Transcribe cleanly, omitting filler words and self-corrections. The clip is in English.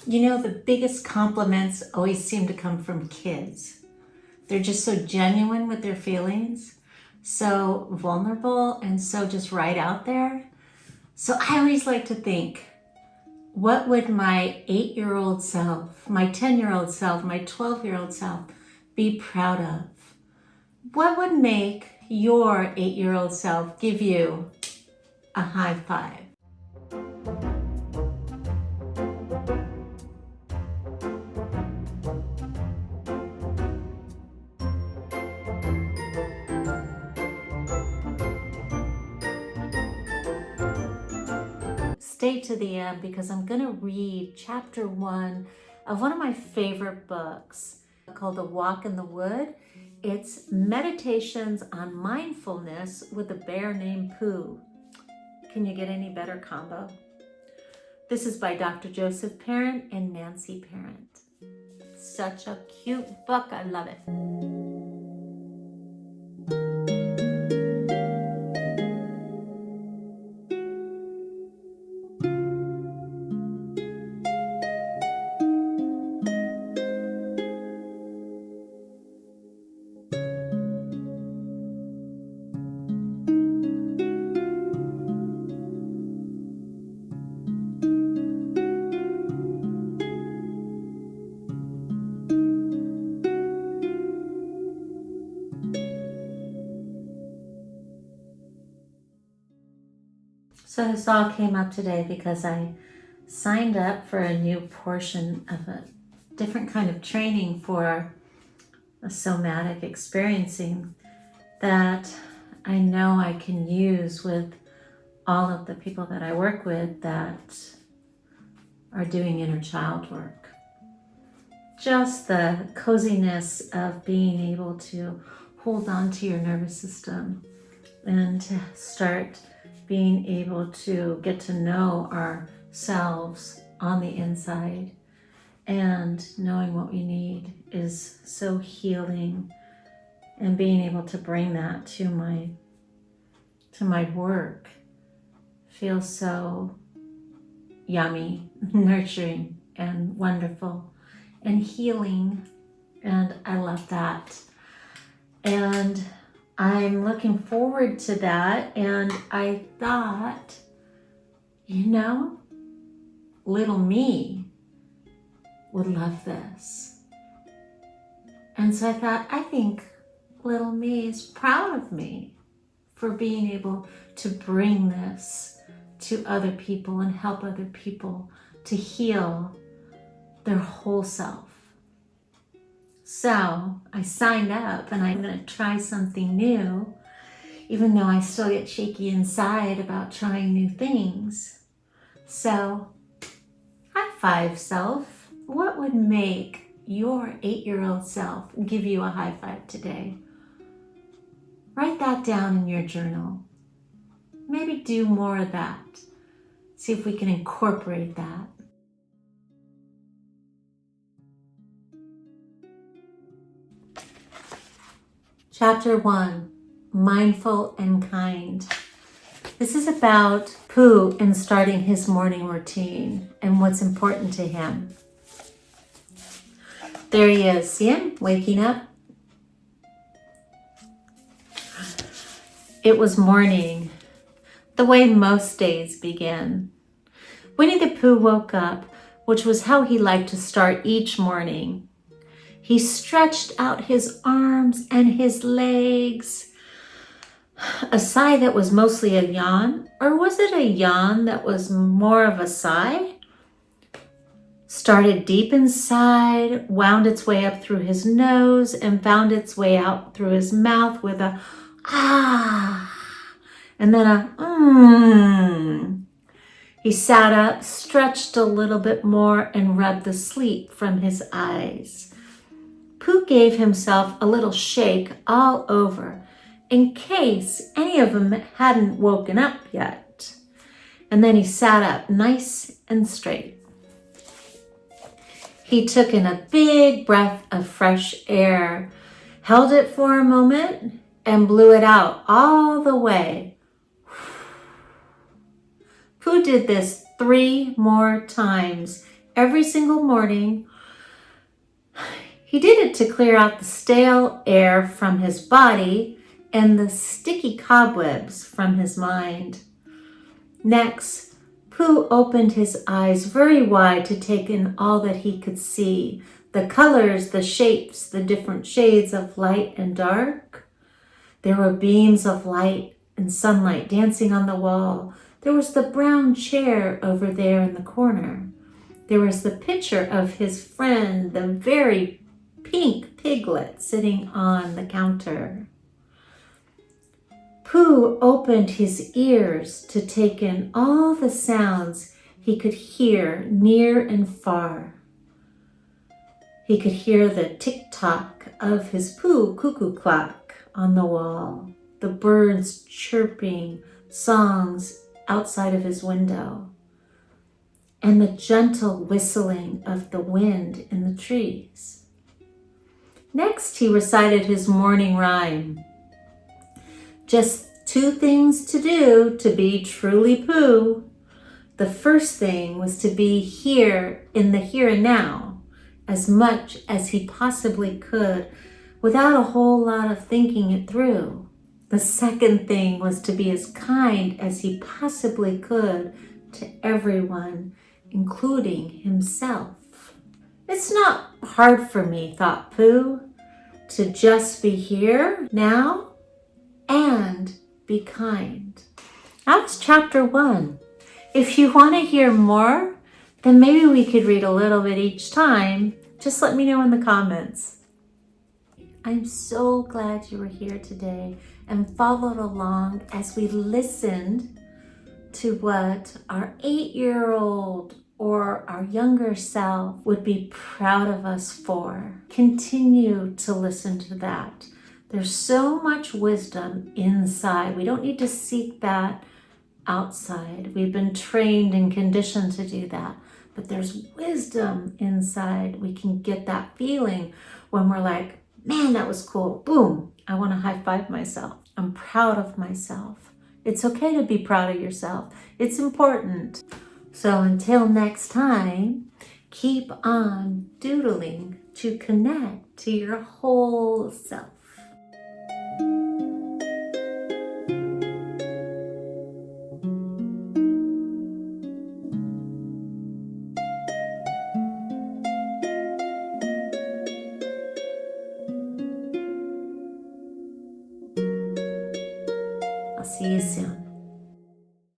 You know, the biggest compliments always seem to come from kids. They're just so genuine with their feelings, so vulnerable, and so just right out there. So I always like to think, what would my 8-year-old self, my 10-year-old self, my 12-year-old self be proud of? What would make your 8-year-old self give you a high five? Stay to the end because I'm going to read chapter 1 of one of my favorite books called A Walk in the Wood. It's meditations on mindfulness with a bear named Pooh. Can you get any better combo? This is by Dr. Joseph Parent and Nancy Parent. Such a cute book. I love it. So this all came up today because I signed up for a new portion of a different kind of training for a somatic experiencing that I know I can use with all of the people that I work with that are doing inner child work. Just the coziness of being able to hold on to your nervous system and to start being able to get to know ourselves on the inside and knowing what we need is so healing, and being able to bring that to my work feels so yummy, nurturing, and wonderful and healing, and I love that. And I'm looking forward to that, and I thought, little me would love this. And so I thought, I think little me is proud of me for being able to bring this to other people and help other people to heal their whole self. So I signed up and I'm going to try something new, even though I still get shaky inside about trying new things. So, high five, self. What would make your 8-year-old self give you a high five today? Write that down in your journal. Maybe do more of that. See if we can incorporate that. Chapter 1, Mindful and Kind. This is about Pooh and starting his morning routine and what's important to him. There he is. See him waking up? It was morning, the way most days begin. Winnie the Pooh woke up, which was how he liked to start each morning. He stretched out his arms and his legs. A sigh that was mostly a yawn, or was it a yawn that was more of a sigh? Started deep inside, wound its way up through his nose, and found its way out through his mouth with a ah, and then a mmm. He sat up, stretched a little bit more, and rubbed the sleep from his eyes. Pooh gave himself a little shake all over in case any of them hadn't woken up yet. And then he sat up nice and straight. He took in a big breath of fresh air, held it for a moment, and blew it out all the way. Pooh did this 3 more times every single morning. He did it to clear out the stale air from his body and the sticky cobwebs from his mind. Next, Pooh opened his eyes very wide to take in all that he could see, the colors, the shapes, the different shades of light and dark. There were beams of light and sunlight dancing on the wall. There was the brown chair over there in the corner. There was the picture of his friend, the very pink piglet, sitting on the counter. Pooh opened his ears to take in all the sounds he could hear near and far. He could hear the tick-tock of his Pooh cuckoo clock on the wall, the birds chirping songs outside of his window, and the gentle whistling of the wind in the trees. Next, he recited his morning rhyme. Just 2 things to do to be truly Pooh. The first thing was to be here in the here and now as much as he possibly could without a whole lot of thinking it through. The second thing was to be as kind as he possibly could to everyone, including himself. It's not hard for me, thought Pooh, to just be here now and be kind. That was chapter 1. If you want to hear more, then maybe we could read a little bit each time. Just let me know in the comments. I'm so glad you were here today and followed along as we listened to what our 8-year-old or our younger self would be proud of us for. Continue to listen to that. There's so much wisdom inside. We don't need to seek that outside. We've been trained and conditioned to do that. But there's wisdom inside. We can get that feeling when we're like, man, that was cool. Boom, I want to high five myself. I'm proud of myself. It's okay to be proud of yourself. It's important. So until next time, keep on doodling to connect to your whole self.